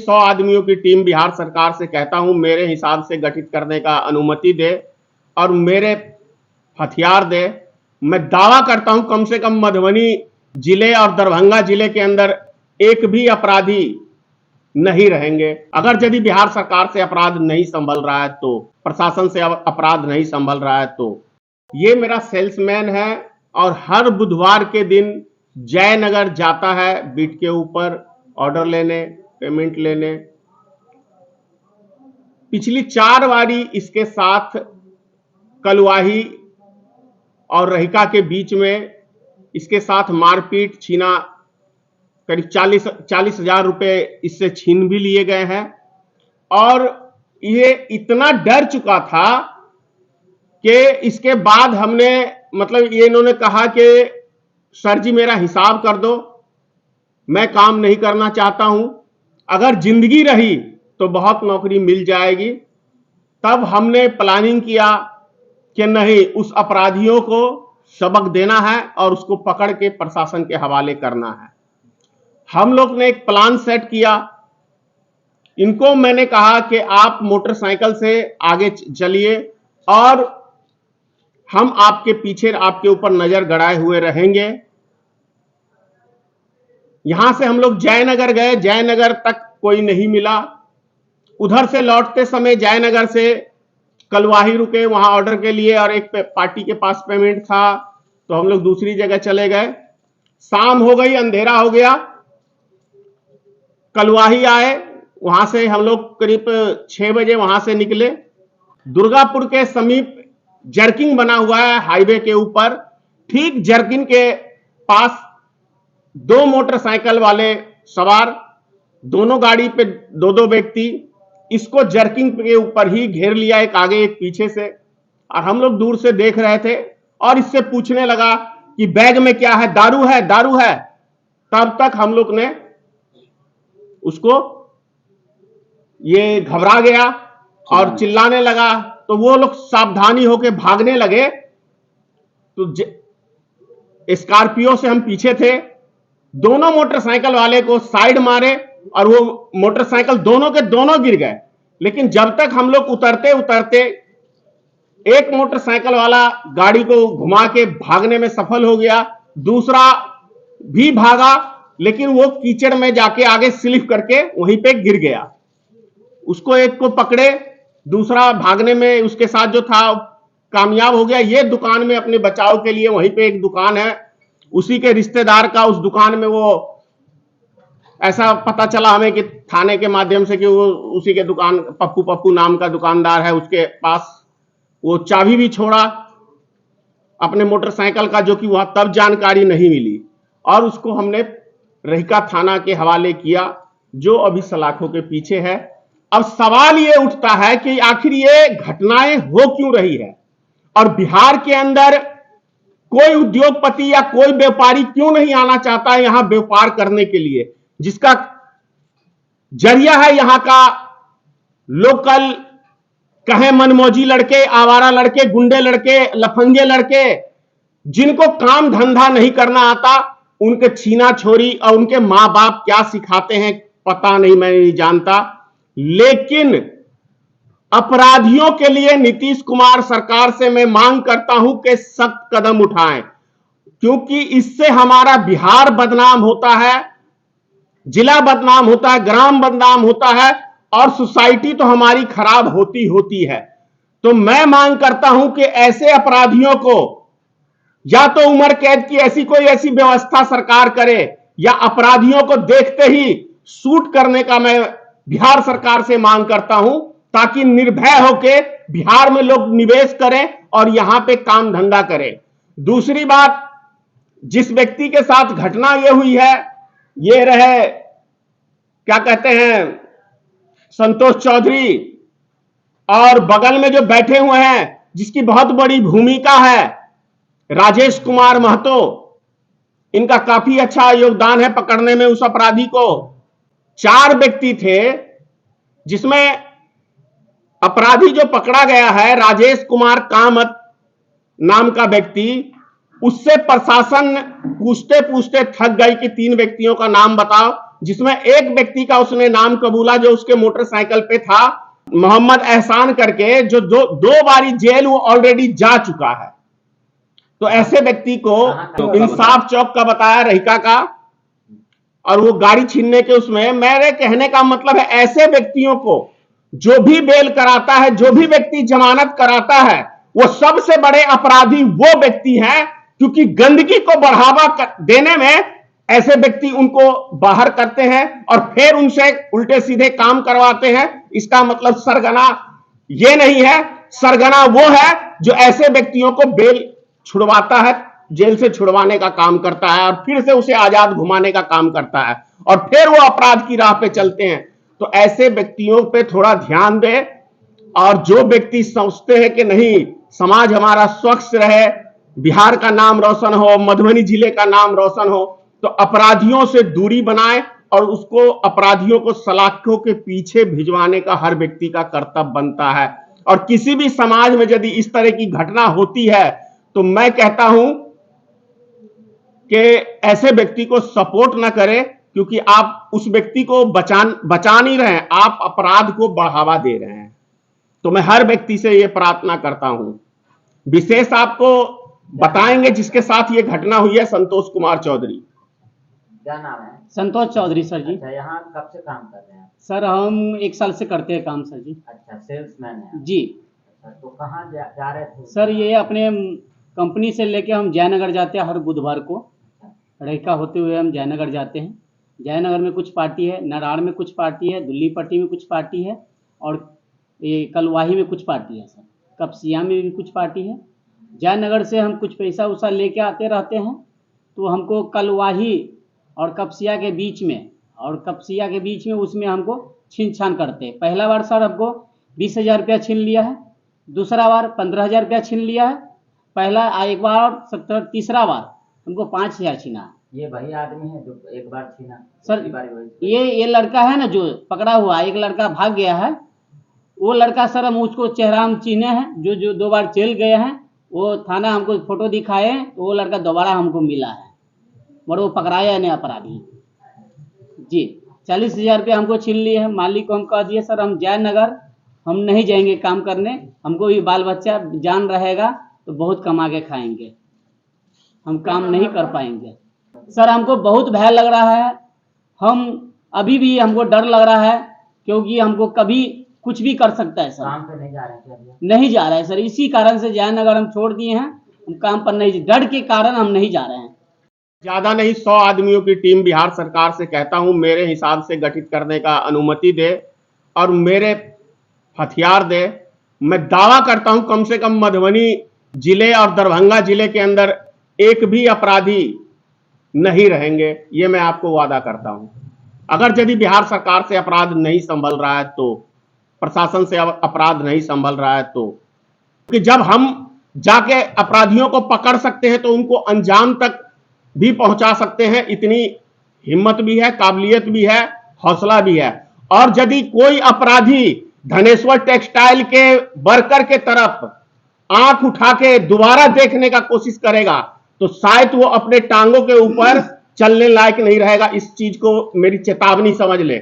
100 आदमियों की टीम बिहार सरकार से कहता हूं मेरे हिसाब से गठित करने का अनुमति दे और मेरे हथियार दे। मैं दावा करता हूं कम से कम मधुबनी जिले और दरभंगा जिले के अंदर एक भी अपराधी नहीं रहेंगे। अगर यदि बिहार सरकार से अपराध नहीं संभल रहा है, तो प्रशासन से अपराध नहीं संभल रहा है, तो ये मेरा सेल्समैन है और हर बुधवार के दिन जयनगर जाता है बीट के ऊपर ऑर्डर लेने, पेमेंट लेने। पिछली 4 बारी इसके साथ कलवाही और रहिका के बीच में इसके साथ मारपीट, छीना, करीब 40,000 रुपए इससे छीन भी लिए गए हैं। और ये इतना डर चुका था कि इसके बाद हमने मतलब ये इन्होंने कहा कि सर जी मेरा हिसाब कर दो, मैं काम नहीं करना चाहता हूं, अगर जिंदगी रही तो बहुत नौकरी मिल जाएगी। तब हमने प्लानिंग किया कि नहीं, उस अपराधियों को सबक देना है और उसको पकड़ के प्रशासन के हवाले करना है। हम लोग ने एक प्लान सेट किया। इनको मैंने कहा कि आप मोटरसाइकिल से आगे चलिए और हम आपके पीछे, आपके ऊपर नजर गड़ाए हुए रहेंगे। यहां से हम लोग जयनगर गए, जयनगर तक कोई नहीं मिला। उधर से लौटते समय जयनगर से कलवाही रुके वहां ऑर्डर के लिए और एक पार्टी के पास पेमेंट था, तो हम लोग दूसरी जगह चले गए। शाम हो गई, अंधेरा हो गया, कलवाही आए। वहां से हम लोग करीब 6 बजे वहां से निकले। दुर्गापुर के समीप जर्किंग बना हुआ है हाईवे के ऊपर, ठीक जर्किंग के पास 2 मोटरसाइकिल वाले सवार, दोनों गाड़ी पे 2-2 व्यक्ति, इसको जर्किंग के ऊपर ही घेर लिया, एक आगे एक पीछे से। और हम लोग दूर से देख रहे थे और इससे पूछने लगा कि बैग में क्या है, दारू है, दारू है। तब तक हम लोग ने उसको, ये घबरा गया और चिल्लाने लगा, तो वो लोग सावधानी होकर भागने लगे। तो स्कॉर्पियो से हम पीछे थे, दोनों मोटरसाइकिल वाले को साइड मारे और वो मोटरसाइकिल दोनों के दोनों गिर गए। लेकिन जब तक हम लोग उतरते उतरते एक मोटरसाइकिल वाला गाड़ी को घुमा के भागने में सफल हो गया, दूसरा भी भागा, लेकिन वो कीचड़ में जाके आगे स्लिप करके वहीं पे गिर गया। उसको एक को पकड़े, दूसरा भागने में उसके साथ जो था कामयाब हो गया। ये दुकान में अपने बचाव के लिए, वहीं पे एक दुकान है, उसी के रिश्तेदार का उस दुकान में, वो ऐसा पता चला हमें कि थाने के माध्यम से कि वो उसी के दुकान, पप्पू नाम का दुकानदार है, उसके पास वो चाबी भी छोड़ा अपने मोटरसाइकिल का, जो कि वह तब जानकारी नहीं मिली। और उसको हमने रहिका थाना के हवाले किया, जो अभी सलाखों के पीछे है। अब सवाल ये उठता है कि आखिर ये घटनाएं हो क्यों रही है और बिहार के अंदर कोई उद्योगपति या कोई व्यापारी क्यों नहीं आना चाहता है यहां व्यापार करने के लिए, जिसका जरिया है यहां का लोकल, कहे मनमौजी लड़के, आवारा लड़के, गुंडे लड़के, लफंगे लड़के, जिनको काम धंधा नहीं करना आता, उनके छीना छोरी और उनके मां बाप क्या सिखाते हैं पता नहीं, मैं नहीं जानता। लेकिन अपराधियों के लिए नीतीश कुमार सरकार से मैं मांग करता हूं कि सख्त कदम उठाएं, क्योंकि इससे हमारा बिहार बदनाम होता है, जिला बदनाम होता है, ग्राम बदनाम होता है और सोसाइटी तो हमारी खराब होती है। तो मैं मांग करता हूं कि ऐसे अपराधियों को या तो उम्र कैद की ऐसी व्यवस्था सरकार करे, या अपराधियों को देखते ही शूट करने का मैं बिहार सरकार से मांग करता हूं, ताकि निर्भय होकर बिहार में लोग निवेश करें और यहां पे काम धंधा करें। दूसरी बात, जिस व्यक्ति के साथ घटना यह हुई है, ये रहे क्या कहते हैं संतोष चौधरी, और बगल में जो बैठे हुए हैं जिसकी बहुत बड़ी भूमिका है राजेश कुमार महतो, इनका काफी अच्छा योगदान है पकड़ने में उस अपराधी को। 4 व्यक्ति थे, जिसमें अपराधी जो पकड़ा गया है राजेश कुमार कामत नाम का व्यक्ति, उससे प्रशासन पूछते पूछते थक गई कि 3 व्यक्तियों का नाम बताओ, जिसमें एक व्यक्ति का उसने नाम कबूला जो उसके मोटरसाइकिल पे था, मोहम्मद एहसान करके, जो दो बारी जेल वो ऑलरेडी जा चुका है। तो ऐसे व्यक्ति को इंसाफ चौक का बताया, रहिका का, और वो गाड़ी छीनने के उसमें। मेरे कहने का मतलब है ऐसे व्यक्तियों को जो भी बेल कराता है, जो भी व्यक्ति जमानत कराता है, वो सबसे बड़े अपराधी वो व्यक्ति हैं, क्योंकि गंदगी को बढ़ावा देने में ऐसे व्यक्ति उनको बाहर करते हैं और फिर उनसे उल्टे सीधे काम करवाते हैं। इसका मतलब सरगना ये नहीं है, सरगना वो है जो ऐसे व्यक्तियों को बेल छुड़वाता है, जेल से छुड़वाने का काम करता है और फिर से उसे आजाद घुमाने का काम करता है और फिर वो अपराध की राह पे चलते हैं। तो ऐसे व्यक्तियों पे थोड़ा ध्यान दे, और जो व्यक्ति सोचते हैं कि नहीं समाज हमारा स्वच्छ रहे, बिहार का नाम रोशन हो, मधुबनी जिले का नाम रोशन हो, तो अपराधियों से दूरी बनाए और उसको अपराधियों को सलाखों के पीछे भिजवाने का हर व्यक्ति का कर्तव्य बनता है। और किसी भी समाज में यदि इस तरह की घटना होती है तो मैं कहता हूं कि ऐसे व्यक्ति को सपोर्ट ना करें, क्योंकि आप उस व्यक्ति को बचा नहीं रहे हैं, आप अपराध को बढ़ावा दे रहे हैं। तो मैं हर व्यक्ति से यह प्रार्थना करता हूं। विशेष आपको बताएंगे जिसके साथ ये घटना हुई है, संतोष कुमार चौधरी। क्या नाम है? संतोष चौधरी सर जी। अच्छा, यहाँ कब से काम कर रहे हैं? सर हम 1 साल से करते हैं काम सर जी। अच्छा, सेल्समैन है जी। अच्छा, तो कहाँ जा रहे थे? सर ये अपने कंपनी से लेके हम जयनगर जाते हैं हर बुधवार को, रहिका होते हुए हम जयनगर जाते हैं। जयनगर में कुछ पार्टी है, नारायण में कुछ पार्टी है, दुल्ली पट्टी में कुछ पार्टी है और ये कलवाही में कुछ पार्टी है सर, कपसिया में भी कुछ पार्टी है। जयनगर से हम कुछ पैसा उसा लेके आते रहते हैं, तो हमको कलवाही और कपसिया के बीच में उसमें हमको छीन छान करते हैं। पहला बार सर हमको 20,000 रुपया छीन लिया है, दूसरा बार 15,000 रुपया छीन लिया है, पहला एक बार, तीसरा बार हमको 5,000 छीना है। ये वही आदमी है जो एक बार छीना सर? ये लड़का है ना जो पकड़ा हुआ, एक लड़का भाग गया है, वो लड़का सर हम उसको चेहरा हम चिन्हे हैं, जो 2 बार जेल गए हैं, वो थाना हमको फोटो दिखाए, तो वो लड़का दोबारा हमको मिला है, और वो पकड़ाया नहीं अपराधी जी। 40,000 रुपया हमको छीन लिए है। मालिक को हम कह दिए सर हम जयनगर हम नहीं जाएंगे काम करने, हमको भी बाल बच्चा जान रहेगा तो बहुत कमा के खाएंगे, हम काम नहीं कर पाएंगे। सर हमको बहुत भय लग रहा है, हम अभी भी हमको डर लग रहा है, क्योंकि हमको कभी कुछ भी कर सकता है सर। काम पे नहीं जा रहे हैं? नहीं जा रहे हैं सर, इसी कारण से जयनगर हम छोड़ दिए हैं, हम काम पर नहीं, डर के कारण हम नहीं जा रहे हैं। ज्यादा नहीं, 100 आदमियों की टीम बिहार सरकार से कहता हूं मेरे हिसाब से गठित करने का अनुमति दे और मेरे हथियार दे। मैं दावा करता हूं कम से कम मधुबनी जिले और दरभंगा जिले के अंदर एक भी अपराधी नहीं रहेंगे, ये मैं आपको वादा करता हूं। अगर यदि बिहार सरकार से अपराध नहीं संभल रहा है, तो प्रशासन से अपराध नहीं संभल रहा है, तो कि जब हम जाके अपराधियों को पकड़ सकते हैं तो उनको अंजाम तक भी पहुंचा सकते हैं, इतनी हिम्मत भी है, काबिलियत भी है, हौसला भी है। और यदि कोई अपराधी धनेश्वर टेक्सटाइल के वर्कर के तरफ आंख उठा के दोबारा देखने का कोशिश करेगा तो शायद वो अपने टांगों के ऊपर चलने लायक नहीं रहेगा। इस चीज को मेरी चेतावनी समझ ले।